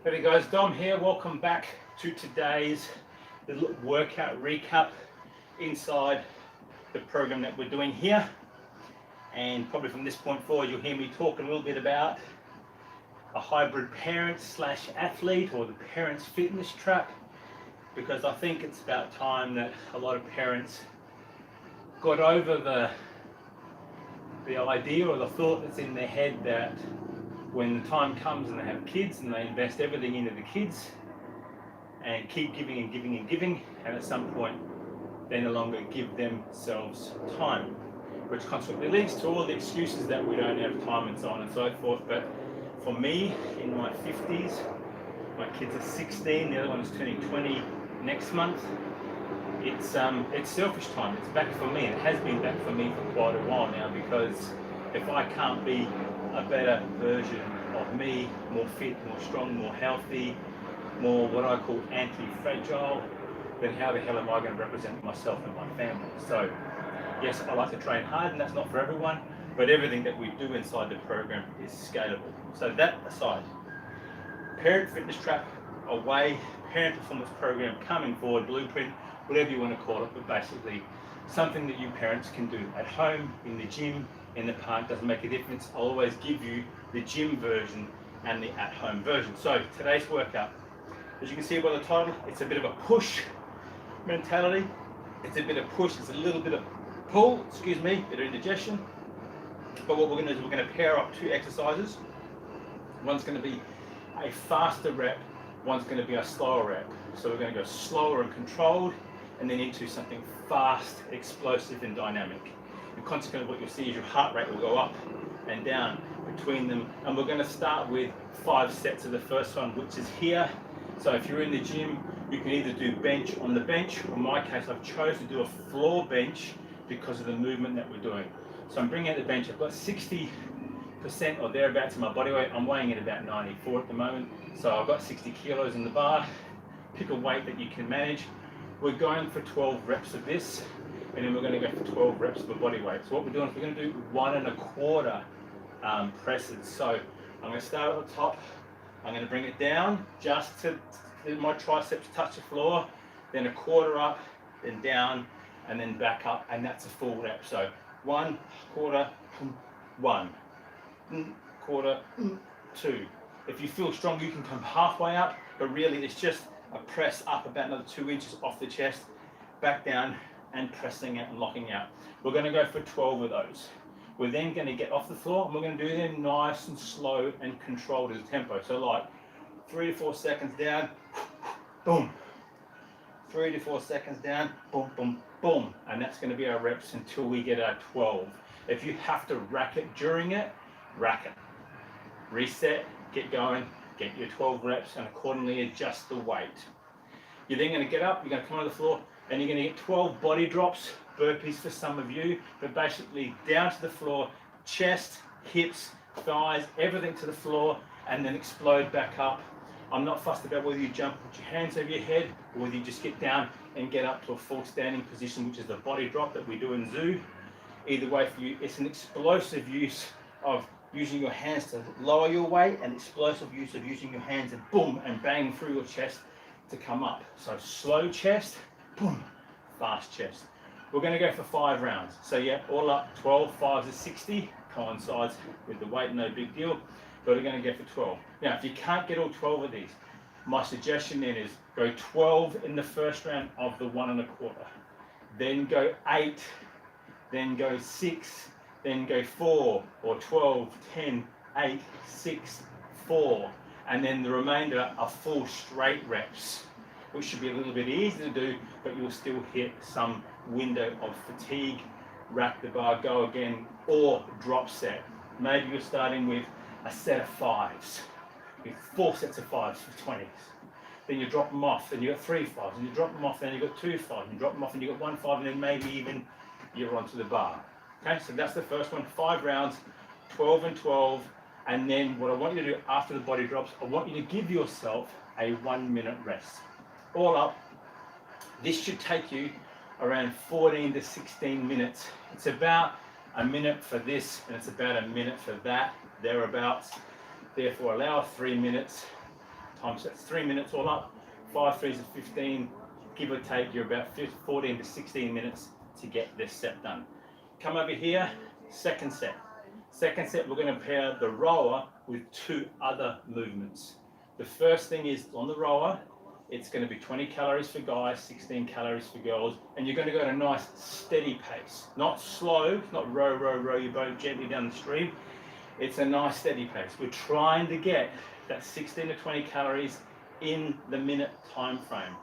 Hey guys, Dom here. Welcome back to today's little workout recap inside the program that we're doing here. And probably from this point forward, you'll hear me talk a little bit about a hybrid parent slash athlete, or the parent's fitness trap, because I think it's about time that a lot of parents got over the idea or the thought that's in their head that when the time comes and they have kids and they invest everything into the kids and keep giving and giving and giving, and at some point they no longer give themselves time, which consequently leads to all the excuses that we don't have time and so on and so forth. But for me, in my 50s, my kids are 16, the other one is turning 20 next month. It's selfish time. It's back for me, and it has been back for me for quite a while now, because if I can't be a better version of me, more fit, more strong, more healthy, more what I call anti-fragile, then how the hell am I going to represent myself and my family? So yes, I like to train hard, and that's not for everyone, but everything that we do inside the program is scalable. So that aside, parent fitness trap away, parent performance program coming forward, blueprint, whatever you want to call it, but basically something that you parents can do at home, in the gym, in the park, doesn't make a difference. I'll always give you the gym version and the at-home version. So today's workout, as you can see by the title, it's a bit of a push mentality. It's a bit of push, it's a little bit of pull, excuse me, bit of indigestion. But what we're going to do is we're going to pair up two exercises. One's going to be a faster rep, one's going to be a slower rep. So we're going to go slower and controlled, and then into something fast, explosive and dynamic. And consequently what you'll see is your heart rate will go up and down between them. And we're going to start with 5 sets of the first one, which is here. So if you're in the gym, you can either do bench on the bench, or in my case I've chosen to do a floor bench because of the movement that we're doing. So I'm bringing out the bench. I've got 60% or thereabouts in my body weight. I'm weighing at about 94 at the moment. So I've got 60 kilos in the bar. Pick a weight that you can manage. We're going for 12 reps of this, and then we're going to go for 12 reps of a body weight. So what we're doing is we're going to do 1 1/4 presses. So I'm going to start at the top. I'm going to bring it down just to my triceps touch the floor, then 1/4 up, then down, and then back up, and that's a full rep. So 1 1/4, 1 1/4, 2. If you feel strong, you can come halfway up, but really it's just a press up about another 2 inches off the chest, back down, and pressing out and locking out. We're going to go for 12 of those. We're then going to get off the floor, and we're going to do them nice and slow and controlled as tempo. So like 3 to 4 seconds down, boom. 3 to 4 seconds down, boom, boom, boom. And that's going to be our reps until we get our 12. If you have to rack it during it, rack it. Reset, get going, get your 12 reps, and accordingly adjust the weight. You're then going to get up, you're going to come on the floor, and you're going to get 12 body drops, burpees for some of you, but basically down to the floor, chest, hips, thighs, everything to the floor, and then explode back up. I'm not fussed about whether you jump, put your hands over your head, or whether you just get down and get up to a full standing position, which is the body drop that we do in zoo. Either way for you, it's an explosive use of using your hands to lower your weight, and explosive use of using your hands and boom and bang through your chest to come up. So slow chest, boom, fast chest. We're going to go for 5 rounds. So yeah, all up 12, 5s are 60, coincides with the weight, no big deal, but we're going to go for 12. Now if you can't get all 12 of these, my suggestion then is go 12 in the first round of the 1 1/4, then go 8, then go 6, then go 4, or 12, 10, 8, 6, 4, and then the remainder are full straight reps, which should be a little bit easy to do, but you'll still hit some window of fatigue, rack the bar, go again, or drop set. Maybe you're starting with a set of 5s, with 4 sets of 5s for 20s. Then you drop them off, and you got 3 5s, and you drop them off, and you got 2 5s, and you drop them off, and you got 1 5, and then maybe even you're onto the bar. Okay, so that's the first one, 5 rounds, 12 and 12, and then what I want you to do after the body drops, I want you to give yourself a 1 minute rest. All up, this should take you around 14 to 16 minutes. It's about a minute for this, and it's about a minute for that, thereabouts. Therefore, allow 3 minutes, times that's 3 minutes all up. 5 threes are 15, give or take, you're about 14 to 16 minutes to get this set done. Come over here, second set. Second set, we're going to pair the rower with 2 other movements. The first thing is on the rower, it's going to be 20 calories for guys, 16 calories for girls, and you're going to go at a nice steady pace. Not slow, not row, row, row your boat gently down the stream. It's a nice steady pace. We're trying to get that 16 to 20 calories in the minute time frame.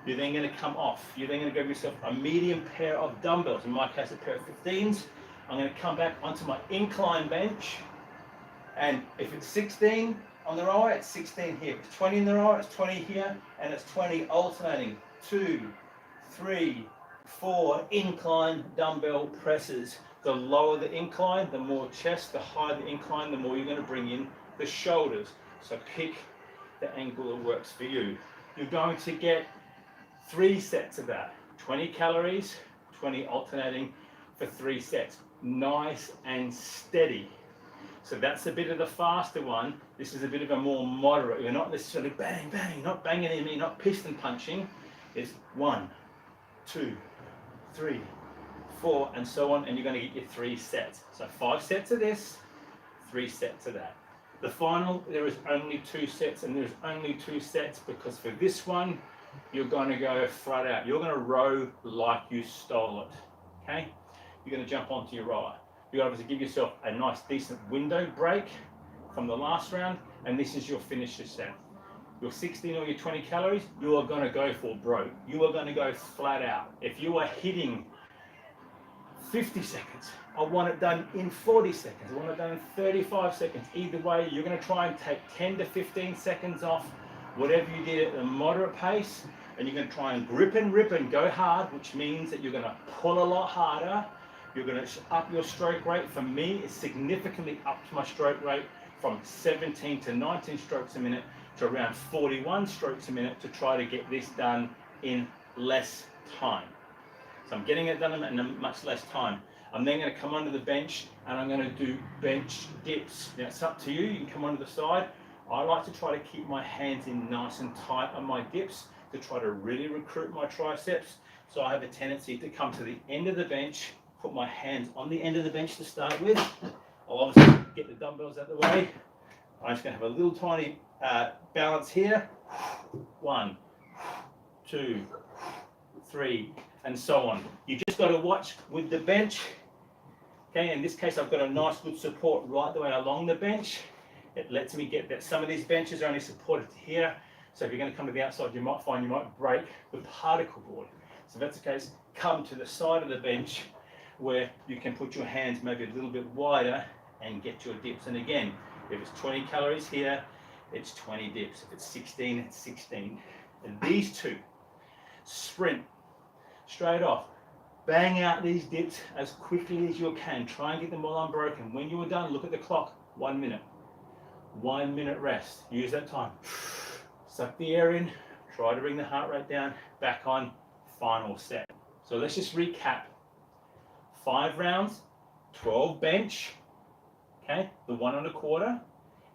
You're then going to come off. You're then going to give yourself a medium pair of dumbbells. In my case, a pair of 15s. I'm going to come back onto my incline bench, and if it's 16 on the rower, it's 16 here. If it's 20 in the rower, it's 20 here, and it's 20 alternating. 2, 3, 4 incline dumbbell presses. The lower the incline, the more chest. The higher the incline, the more you're going to bring in the shoulders. So pick the angle that works for you. You're going to get 3 sets of that. 20 calories, 20 alternating for 3 sets. Nice and steady. So that's a bit of the faster one. This is a bit of a more moderate. You're not necessarily bang, bang, not banging in me, not piston punching. It's 1, 2, 3, 4, and so on, and you're going to get your 3 sets. So 5 sets of this, 3 sets of that. The final, there is only 2 sets, and there's only 2 sets because for this one, you're going to go flat out. You're going to row like you stole it, okay? You're going to jump onto your rower. You obviously give yourself a nice decent window break from the last round, and this is your finisher set. Your 16 or your 20 calories, you are going to go for broke. You are going to go flat out. If you are hitting 50 seconds, I want it done in 40 seconds, I want it done in 35 seconds. Either way, you're going to try and take 10 to 15 seconds off whatever you did at a moderate pace, and you're going to try and grip and rip and go hard, which means that you're going to pull a lot harder. You're going to up your stroke rate. For me, it's significantly upped my stroke rate from 17 to 19 strokes a minute to around 41 strokes a minute to try to get this done in less time. So I'm getting it done in a much less time. I'm then going to come onto the bench and I'm going to do bench dips. Now it's up to you. You can come onto the side. I like to try to keep my hands in nice and tight on my dips to try to really recruit my triceps. So I have a tendency to come to the end of the bench, put my hands on the end of the bench to start with. I'll obviously get the dumbbells out of the way. I'm just going to have a little tiny balance here. 1, 2, 3, and so on. You just got to watch with the bench. Okay, in this case, I've got a nice good support right the way along the bench. It lets me get that. Some of these benches are only supported to here. So if you're going to come to the outside, you might find you might break the particle board. So if that's the case, come to the side of the bench where you can put your hands maybe a little bit wider and get your dips. And again, if it's 20 calories here, it's 20 dips. If it's 16, it's 16. And these 2, sprint, straight off, bang out these dips as quickly as you can. Try and get them all unbroken. When you are done, look at the clock, 1 minute. 1 minute rest. Use that time. Suck the air in, try to bring the heart rate down, back on, final set. So let's just recap. 5 rounds, 12 bench, okay, the 1 1/4,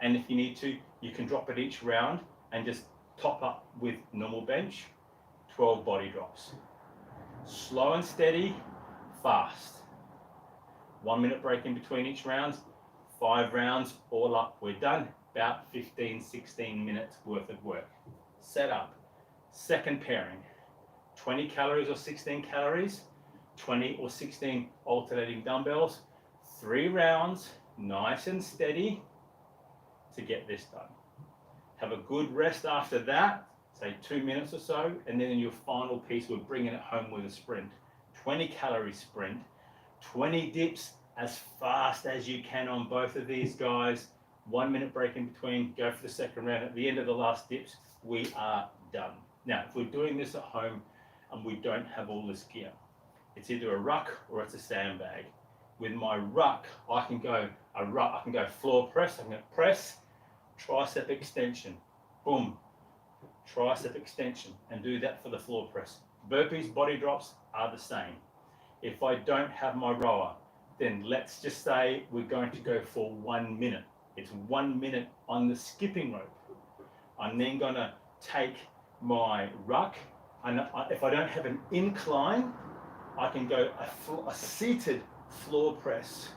and if you need to, you can drop it each round and just top up with normal bench. 12 body drops. Slow and steady, fast. 1 minute break in between each round. 5 rounds, all up, we're done. About 15, 16 minutes worth of work. Set up. Second pairing. 20 calories or 16 calories. 20 or 16 alternating dumbbells. 3 rounds, nice and steady to get this done. Have a good rest after that, say 2 minutes or so, and then in your final piece, we're bringing it home with a sprint. 20 calorie sprint, 20 dips as fast as you can on both of these guys. 1 minute break in between, go for the second round. At the end of the last dips, we are done. Now, if we're doing this at home and we don't have all this gear, it's either a ruck or it's a sandbag. With my ruck, I can go floor press. I'm going to press, tricep extension, boom, tricep extension, and do that for the floor press. Burpees, body drops are the same. If I don't have my rower, then let's just say we're going to go for 1 minute. It's 1 minute on the skipping rope. I'm then going to take my ruck, and if I don't have an incline, I can go a seated floor press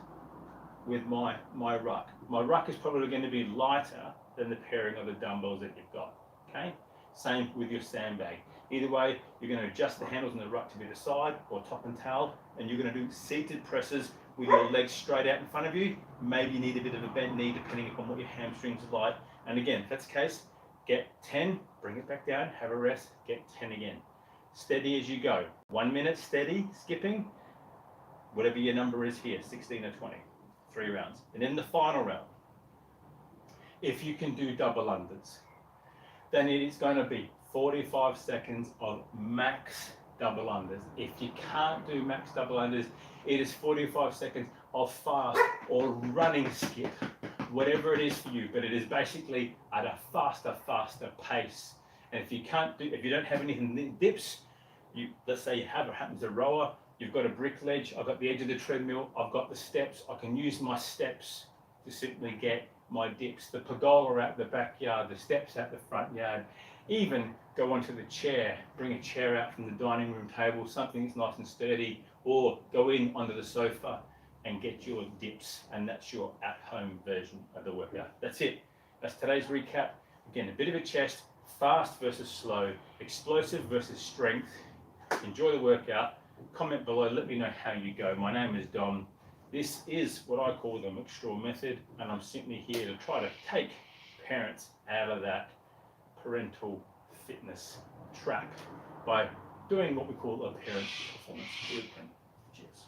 with my ruck. My ruck is probably going to be lighter than the pairing of the dumbbells that you've got. Okay, same with your sandbag. Either way, you're going to adjust the handles on the ruck to be the side or top and tail, and you're going to do seated presses with your legs straight out in front of you. Maybe you need a bit of a bent knee depending upon what your hamstrings are like. And again, if that's the case, get 10, bring it back down, have a rest, get 10 again. Steady as you go. 1 minute steady, skipping, whatever your number is here, 16 or 20, 3 rounds. And in the final round, if you can do double unders, then it is going to be 45 seconds of max double unders. If you can't do max double unders, it is 45 seconds of fast or running skip, whatever it is for you, but it is basically at a faster pace. And if you don't have anything dips, let's say you have, it happens a rower, you've got a brick ledge, I've got the edge of the treadmill, I've got the steps, I can use my steps to simply get my dips, the pergola out the backyard, the steps out the front yard, even go onto the chair, bring a chair out from the dining room table, something that's nice and sturdy, or go in onto the sofa and get your dips, and that's your at-home version of the workout. That's it. That's today's recap. Again, a bit of a chest, fast versus slow, explosive versus strength. Enjoy the workout. Comment below, let me know how you go. My name is Dom. This is what I call the MCSTRAWMethod, and I'm simply here to try to take parents out of that parental fitness trap by doing what we call a parent performance blueprint. Cheers.